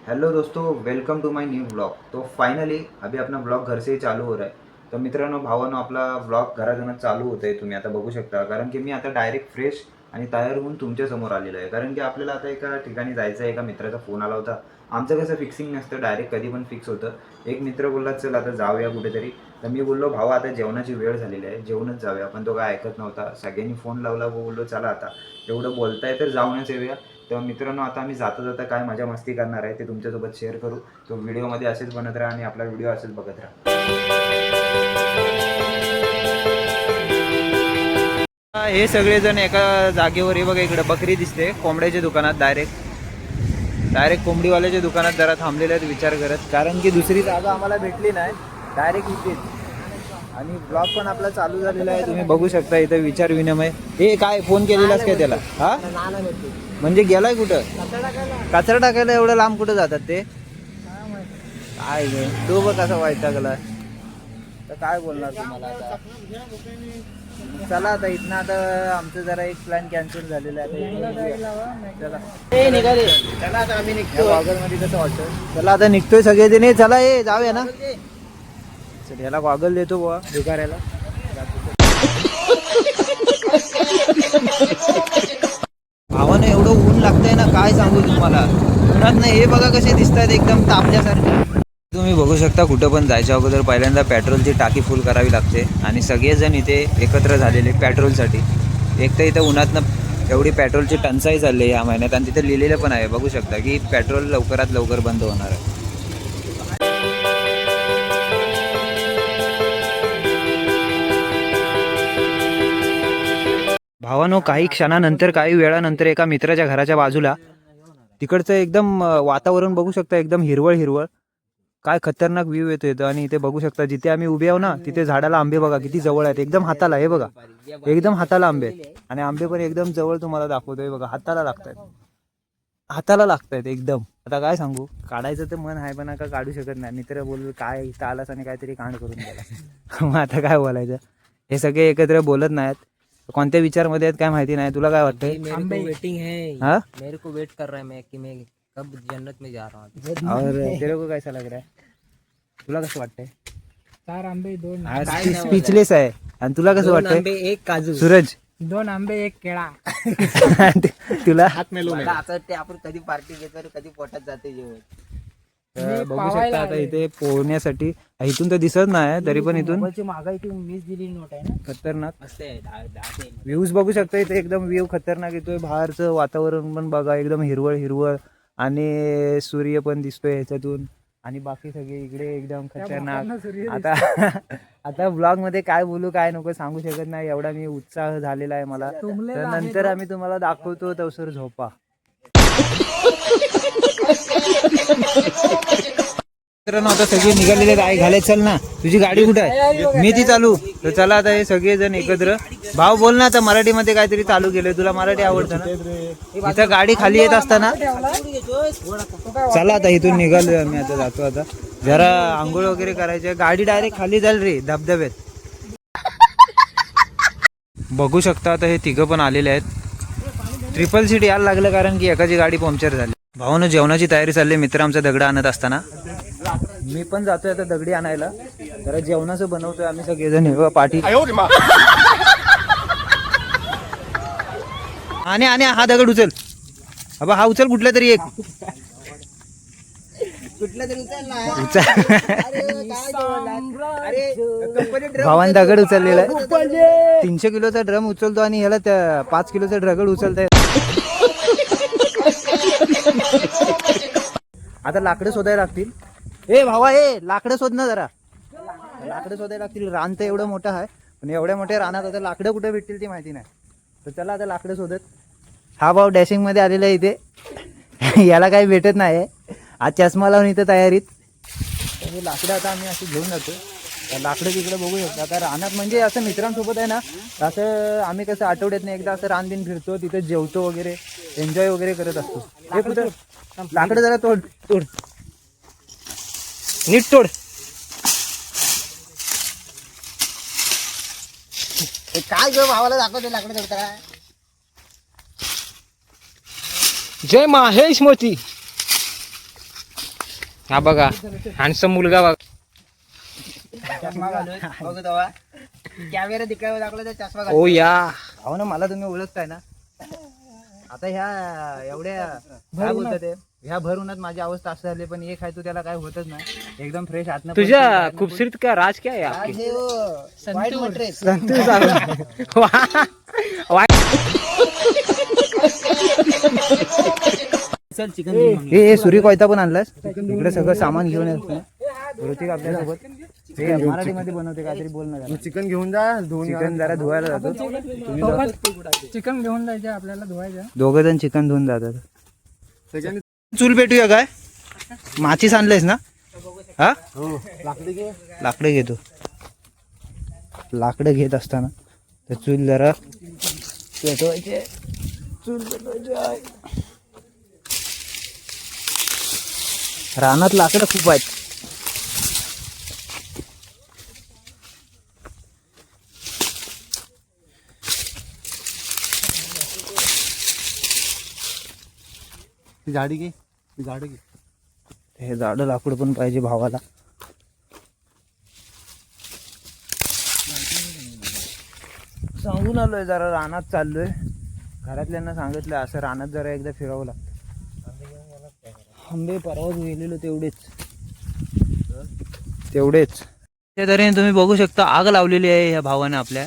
Hello दोस्तों, welcome to my new blog. तो finally अभी अपना ब्लॉग घर से ही चालू हो रहा है। तर मित्रांनो, भावांनो, आपला ब्लॉग घरातूनच चालू होत आहे, तुम्ही आता बघू शकता। कारण की मी आता डायरेक्ट फ्रेश आणि तयार होऊन तुमच्यासमोर आलेलो आहे। कारण की आपल्याला आता एका ठिकाणी जायचं आहे। एका मित्राचा फोन आला होता। आमचं कसं फिक्सिंग नसतं, डायरेक्ट कधी पण फिक्स होतं। एक मित्र बोलला चल आता जाऊया कुठेतरी। तर मी बोललो भावा आता जेवणाची वेळ झालेली आहे, जेवणच जाऊया। पण तो काय ऐकत नव्हता। सगळ्यांनी फोन लावला, बोललो चला आता एवढं बोलताय तर जाऊनच येऊया। तर मित्रांनो, आता आम्ही जाता जाता काय मजा मस्ती करणार आहे ते तुमच्यासोबत शेअर करू। तो व्हिडिओमध्ये असेच बनत राहा आणि आपला व्हिडिओ असेच बघत राहा। हे सगळेजण एका जागेवर, हे बघा इकडे बकरी दिसते कोंबड्याच्या दुकानात। डायरेक्ट कोंबडीवाल्याच्या दुकानात जरा थांबलेले आहेत विचार करत। कारण की दुसरी जागा आम्हाला भेटली नाही, डायरेक्ट इथेच। आणि ब्लॉग पण आपला चालू झालेला आहे, तुम्ही बघू शकता इथं विचार विनिमय। हे काय फोन केलेलास काय त्याला? हा, म्हणजे गेलाय कुठं? कचरा टाकायला एवढं लांब कुठं जातात ते? काय गे तू बघ कसा वैतागला। तर काय बोलणार तुम्हाला आता? चला आता इथनं आता आमचं जरा एक प्लॅन कॅन्सल झालेला आहे। चला निघाले, चला आता आम्ही निघतो। गॉगल मध्ये कसं वाटतं? चला आता निघतोय सगळेजण। चला ये जाऊया ना। चल याला गॉगल देतो बुवा भिकाऱ्याला। भावानं एवढं ऊन लागतंय ना, काय सांगू तुम्हाला। उन्हात नाही, हे बघा कसे दिसतात एकदम तापल्यासारखे। तुम्ही बघू शकता कुठं पण जायच्या अगोदर पहिल्यांदा पेट्रोलची टाकी फुल करावी लागते। आणि सगळेजण इथे एकत्र झालेले पेट्रोलसाठी। एक तर इथं उन्हातनं एवढी पेट्रोलची टंचाई चालली आहे या महिन्यात। आणि तिथे लिहिलेलं पण आहे, बघू शकता की पेट्रोल लवकरात लवकर बंद होणार आहे। भावानो, काही क्षणानंतर, काही वेळानंतर एका मित्राच्या घराच्या बाजूला तिकडचं एकदम वातावरण बघू शकता, एकदम हिरवळ हिरवळ। काय खतरनाक व्ह्यू येतो इथं। आणि इथे बघू शकता जिथे आम्ही उभे आहो ना, तिथे झाडाला आंबे बघा किती जवळ आहेत, एकदम हाताला। हे बघा एकदम हाताला आंबे आहेत। आणि आंबे पण एकदम जवळ तुम्हाला दाखवतोय बघा, हाताला लागतायत, हाताला लागतायत एकदम। आता काय सांगू, काढायचं तर मन आहे पण आता काढू शकत नाही। मित्र बोललो काय इथं आलास आणि काहीतरी कांड करून गेला। मग आता काय बोलायचं। हे सगळे एकत्र बोलत नाहीत, कोणत्या विचारमध्ये आहेत काय माहिती नाही। तुला काय वाटतंय? वेटिंग है। हाँ, मेरे को वेट कर रहा है मैं कि मैं कब जन्नत में जा रहा हूँ। और तेरे को कैसा लग रहा है? तुला कसं वाटतंय? 4 आंबे 2 आज स्पीचलेस आहे। आणि तुला कसं वाटतंय? आंबे एक काजू सूरज 2 आंबे 1 केळा। तुला? मला असं वाटते आपण कधी पार्टी घेतो आणि कधी पोटात जाते जेवण। बघू शकता आता इथे पोहण्यासाठी, इथून तर दिसत नाही तरी पण इथून मागायची मीच दिली नोट आहे ना। खतरनाक असते व्ह्यूज बघू शकता इथे, एकदम व्ह्यू खतरनाक येतोय। बाहेरचं वातावरण पण बघा, एकदम हिरवळ हिरवळ। आणि सूर्य पण दिसतोय ह्याच्यातून। आणि बाकी सगळे इकडे एकदम खतरनाक। आता आता ब्लॉग मध्ये काय बोलू काय नको सांगू शकत नाही, एवढा मी उत्साह झालेला आहे मला। तर नंतर आम्ही तुम्हाला दाखवतो, तवसर झोपा। मित्रांनो, आता सगळे निघालेले आहे, घाले चल ना। तुझी गाडी कुठे आहे? मी ती चालू। तर चला आता हे सगळेजण एकत्र। भाव बोल ना आता, मराठीमध्ये काहीतरी चालू केलंय, तुला मराठी आवडतं ना। इथं गाडी खाली येत असताना चला आता इथून निघालोय आम्ही, आता जातो। आता जरा आंघोळ वगैरे करायचे, गाडी डायरेक्ट खाली जाईल रे धबधब्यात। बघू शकता आता हे तिघं पण आलेले आहेत। ट्रिपल सीट यायला लागलं कारण की एकाची गाडी पंक्चर झाली। भावानं जेवणाची तयारी चालली, मित्र आमचा दगड आणत असताना मी पण जातोय आता दगडी आणायला। जरा जेवणाचं बनवतोय आम्ही सगळेजण पाठी। आणि आणि हा दगड उचल, अबा हा उचल कुठला तरी एक। भावान दगड उचललेला आहे, 300 किलोचा ड्रम उचलतो आणि ह्याला 5 किलोचा दगड उचलताय। आता लाकडं शोधायला लागतील। ए भावा, ए लाकडं शोध ना जरा, लाकडं शोधायला लागतील। रान तर एवढं मोठं आहे, पण एवढ्या मोठ्या रानात आता लाकडं कुठे भेटतील ती माहिती नाही। तर चला आता लाकडं शोधत। हा भाऊ डॅशिंग मध्ये आलेला आहे इथे। याला काही भेटत नाही, आज चष्मा लावून इथं तयारीत। तर लाकडं आता आम्ही अशी घेऊन जातो। लाकडं तिकडे बघू शकतो। आता रानात म्हणजे असं मित्रांसोबत आहे ना, असं आम्ही कसं आठवड्यातनं एकदा असं रान दिन फिरतो, तिथे जेवतो वगैरे, एन्जॉय वगैरे करत असतो। हे कुठं लाकडं जरा तोड तोड, नीट तोड। काय ग भावाला दाखवते लाकडं तोडता। जय माहेश मोती। हा बघा हँडसम मुलगा बघा. चष्मा घालून बघू तेव्हा कॅमेरा तिकडे दाखवला तर चष्मा ओ घालून. या हो ना, मला तुम्ही ओळखताय ना. आता ह्या एवढ्या काय बोलतात ते, ह्या भर उन्हात माझी अवस्था असं झाली, पण एक आहे तो त्याला काय होतच नाही. एकदम फ्रेश आतनं पण तुझ्या बाहेरनं पण. खूबसूरत का राज क्या है आज आपकी? हे white mattress. संतूर साबण. वा- चल चिकन ए सूर्य कोयता पण आणलास इकडे, सगळं सामान घेऊन येतो. ऋतिक आपल्यासोबत ते मराठीमध्ये बनवते, काहीतरी बोल ना. चिकन घेऊन जा, धुवून चिकन जरा धुवायला जातो. चिकन घेऊन जायचं आपल्याला धुवायचं. दोघं जण चिकन धुवून जातात. सेकंड. चूल पेटूया काय? माचीस आणलेस ना? हा हो लागली की लाकडं घेतो. लाकडं घेत असताना तर चूल जरा पेटवायचे. चूल पेटवायची आहे. रानात लाकडं खूप आहेत. ती झाडी घे, ती झाडं घे. हे झाडं लाकूड पण पाहिजे भावाला. सांगून आलोय जरा रानात चाललोय. घरातल्यांना सांगितलं असं रानात जरा एकदा फिरावं लागतं. आंबे परवाच गेलेलो तेवढेच. त्या तऱ्हेने तुम्ही बघू शकता आग लावलेली आहे ह्या भावानं आपल्या.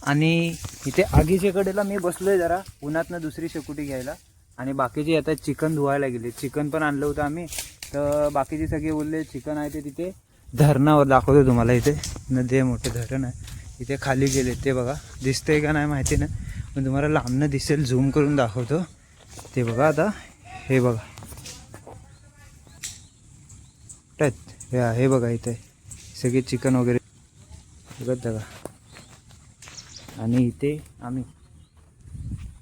आणि इथे आगीच्या कडेला मी बसलोय जरा उन्हातनं दुसरी शेकोटी घ्यायला. आणि बाकीचे आता चिकन धुवायला गेले. चिकन पण आणलं होतं आम्ही, तर बाकीचे सगळे बोलले चिकन आहे ते तिथे धरणावर दाखवतो तुम्हाला. इथे नदी आहे, मोठे धरण आहे. इथे खाली गेले ते बघा, दिसतंय का नाही माहिती नाही, पण तुम्हाला लांबनं दिसेल. झूम करून दाखवतो ते बघा. आता हे बघा, हे बघा इथे सगळे चिकन वगैरे बघत बघा. आणि इथे आम्ही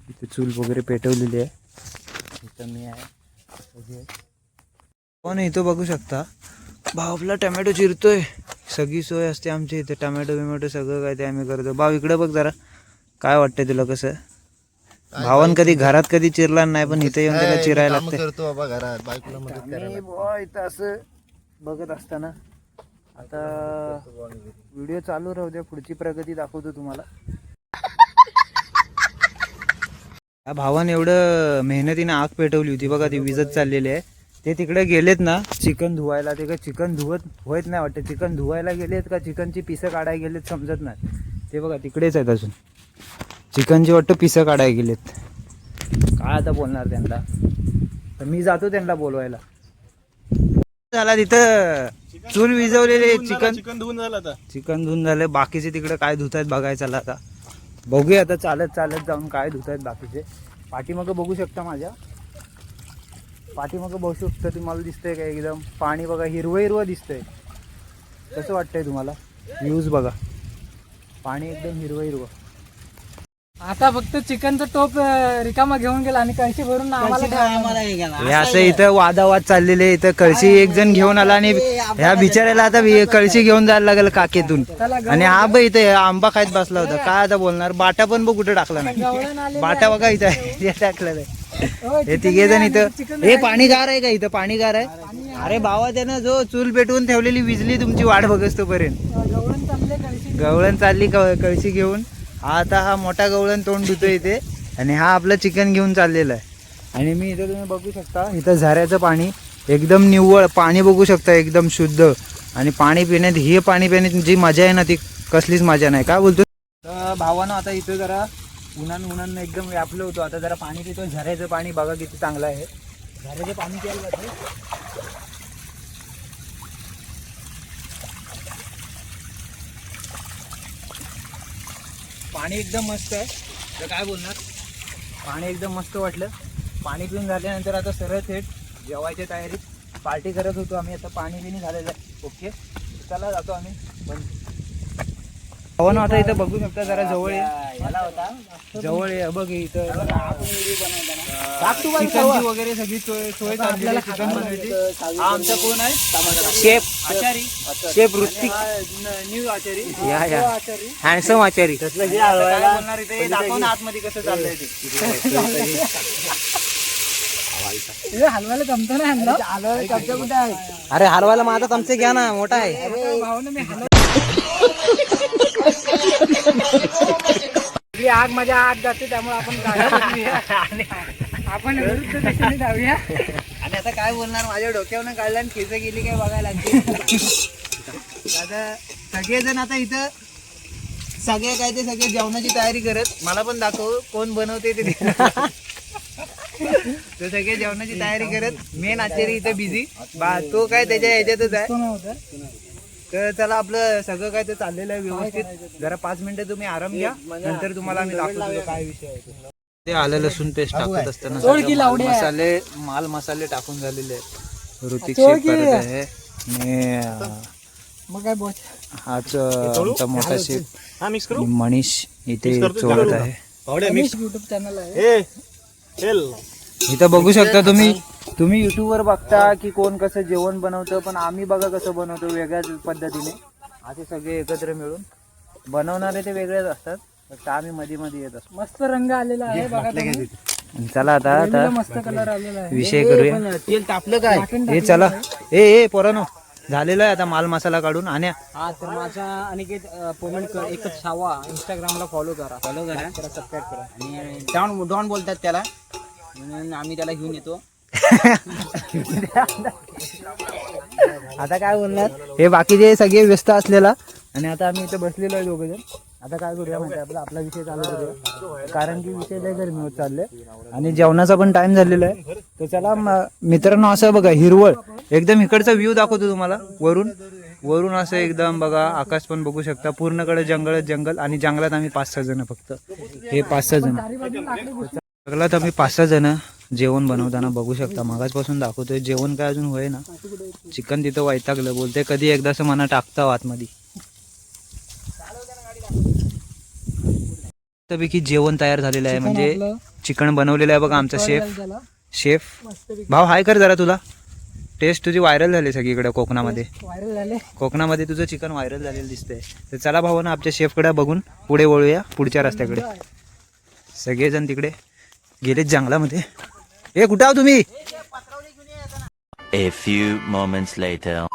इथे चूल वगैरे पेटवलेली आहे. इथं मी आहे पण इथं बघू शकता भाव आपला टमॅटो चिरतोय. सगळी सोय असते आमच्या इथे, टमॅटो बिमॅटो सगळं काय ते आम्ही करतो. भाव इकडे बघ जरा, काय वाटतंय तुला कसं? भावान कधी घरात कधी चिरला नाही, पण इथे येऊन त्याला चिरायला लागते. करतो बाबा घरात, बायकोला मदत करायला. बुवा इथं असं बघत असताना आता व्हिडिओ चालू राहू द्या, पुढची प्रगती दाखवतो तुम्हाला. या भावाने एवढं मेहनतीने आग पेटवली होती बघा, ती विजत चाललेली आहे. ते तिकडे गेलेत ना चिकन धुवायला. ते का चिकन धुवत होत नाही वाटतं, चिकन धुवायला गेलेत का चिकनची पिसं काढायला गेलेत समजत नाही. ते बघा तिकडेच आहेत अजून, चिकनची वाटतं पिसं काढायला गेलेत. काय आता बोलणार त्यांना, तर मी जातो त्यांना बोलवायला. झाला तिथं चूल विजवलेले चिकन धुवून झालं आता. चिकन धुवून झालं. बाकीचे तिकडे काय धुत आहेत बघायचं आता. बघूया आता चालत चालत जाऊन काय धुत आहेत बाकीचे. पाठीमागं बघू शकता, माझ्या पाठीमागं बघू शकता तुम्हाला दिसतंय का एकदम पाणी बघा, हिरवं हिरवं दिसतंय. कसं वाटतंय तुम्हाला? व्ह्यूज बघा, पाणी एकदम हिरवं हिरवं. आता फक्त चिकनचं टोप रिकामा घेऊन गेला आणि कळशी भरून आम्हाला आम्हाला हे गेला. हे असं इथं वादावाद चाललेले. इथं कळशी एक जण घेऊन आला आणि ह्या बिचाऱ्याला आता कळशी घेऊन जायला लागेल काकेतून. आणि हा बघ इथे आंबा खायत बसला होता. काय आता बोलणार? बाटा पण बघ कुठे टाकला नाही. बाटा बघा इथं हे टाकलं नाही. हे तिघे जण इथं. हे पाणी गार आहे का इथं? पाणी गार आहे. अरे भावा, त्यानं जो चूल पेटवून ठेवलेली विजली तुमची वाट बघस तोपर्यंत. गवळण चालले कळशी. गवळण चालली कळशी घेऊन. आता हा मोठा गवळण तोंड धुतो इथे, आणि हा आपलं चिकन घेऊन चाललेला आहे. आणि मी इथं तुम्ही बघू शकता, इथं झऱ्याचं पाणी एकदम निव्वळ पाणी बघू शकता, एकदम शुद्ध. आणि पाणी पिण्यात, हे पाणी पिण्यात जी मजा आहे ना, ती कसलीच मजा नाही. काय बोलतो? तर भावानं आता इथं जरा उन्हानं एकदम व्यापलं होतो. आता जरा पाणी पितो. झऱ्याचं पाणी बघा किती चांगलं आहे. झऱ्याचं पाणी प्यायला जातं. पाणी एकदम मस्त आहे. तर काय बोलणार, पाणी एकदम मस्त वाटलं. पाणी पिऊन झाल्यानंतर आता सरळ थेट जेवायच्या तयारीत पार्टी करत होतो आम्ही. आता पाणी पिणी झालेलं आहे. ओके, चला जातो आम्ही. पण पवन आता इथं बघू शकता, जरा जवळ आहे, जवळ आहे. बघ इथं चिकनची वगैरे सगळी सोय चाललेली आहे चिकन बनवायची. हा आमचा कोण आहे? शेफ आचारी, शेफ ऋतिक न्यू आचारी. या हँडसम आचारी. काय बोलणार इथे? दाखव ना आतमध्ये कसं चाललंय ते. हे हलवायला जमतं ना ह्यांना? हलवायला चमचा कुठे आहे? अरे हलवायला माझा चमचे घ्या ना, मोठा आहे. आता भावानं मी हलव ही आग माझ्या आत जाते, त्यामुळे आपण गाड्या बदलूया. आपण विरुद्ध दिशेने धावूया. आणि आता काय बोलणार, माझ्या डोक्यावरून काढलं आणि केस गेली काय बघायला लागली. आता सगळेजण आता इथं सगळे काय ते सगळे जेवणाची तयारी करत. मला पण दाखव कोण बनवते ते. तो सगळे जेवणाची तयारी करत. मेन आचारी इथं बिझी बा, तो काय त्याच्या ह्याच्यातच आहे. तो नव्हता. तर चला आपलं सगळं काय तर चाललेलं आहे व्यवस्थित. जरा 5 मिनिटं तुम्ही आराम घ्या, नंतर तुम्हाला आम्ही दाखवतो काय विषय आहे ते. ते आलं लसूण पेस्ट टाकत असताना सोड की सगळं लावडी आहे. माल मसाले टाकून झालेले आहेत. ऋतिक सोड शेफ की. करत आहे आणि मग काय बोल. हाच आमचा मोठा शेफ आणि मनीष इथे चोळत आहे. युट्यूब चॅनल आहे. इथं बघू शकता तुम्ही युट्यूबवर बघता की कोण कसं जेवण बनवतं, पण आम्ही बघा कसं बनवतो वेगळ्याच पद्धतीने. असे सगळे एकत्र मिळून बनवणारे ते वेगळेच असतात, फक्त आम्ही मध्ये मध्ये येत असतो. मस्त रंग आलेला आहे बघा तुम्ही. चला आता ग्रेव्हीला मस्त कलर आलेला आहे. विषय करूया. तेल तापलं काय? हे चला ए पोरानो, झालेलं आहे आता माल मसाला काढून आणि हा तर माझा अनिकेत पेमेंट कर एकच छावा इंस्टाग्रामला फॉलो करा सबस्क्राईब करा. आणि डॉन बोलतात त्याला, म्हणून आम्ही त्याला घेऊन येतो. आता काय बोलणार, हे बाकीचे सगळे व्यस्त असलेला आणि आता आम्ही इथे बसलेलो आहे दोघे जण. आता काय करूया माहिती आहे, आपला विषय चालू करूया, कारण की विषय लय गरमी होत चालले आणि जेवणाचा पण टाइम झालेला आहे. तर चला मित्रांनो, असं बघा हिरवळ एकदम इकडचा व्ह्यू दाखवतो तुम्हाला वरून असं एकदम बघा. आकाश पण बघू शकता, पूर्णकडे जंगल आणि जंगलात आम्ही 5-6 जण, फक्त हे 5-6 जण. जंगलात आम्ही 5-6 जण जेवण बनवताना बघू शकता. मागासपासून दाखवतोय जेवण काय अजून होय ना. चिकन तिथं वैतागलं, बोलते कधी एकदाच मना टाकता आतमध्ये. पैकी जेवण तयार झालेलं आहे, म्हणजे चिकन बनवलेलं आहे बघा आमचा शेफ. भाव हाय कर जरा, तुला टेस्ट तुझी व्हायरल झाली सगळीकडे कोकणामध्ये. व्हायरल झाले. कोकणामध्ये तुझं चिकन व्हायरल झालेलं दिसतंय. तर चला भावानं आपल्या शेफकडे बघून पुढे वळूया, पुढच्या रस्त्याकडे. सगळेजण तिकडे गेलेत जंगलामध्ये. ए कुठं आहो तुम्ही? A few moments later.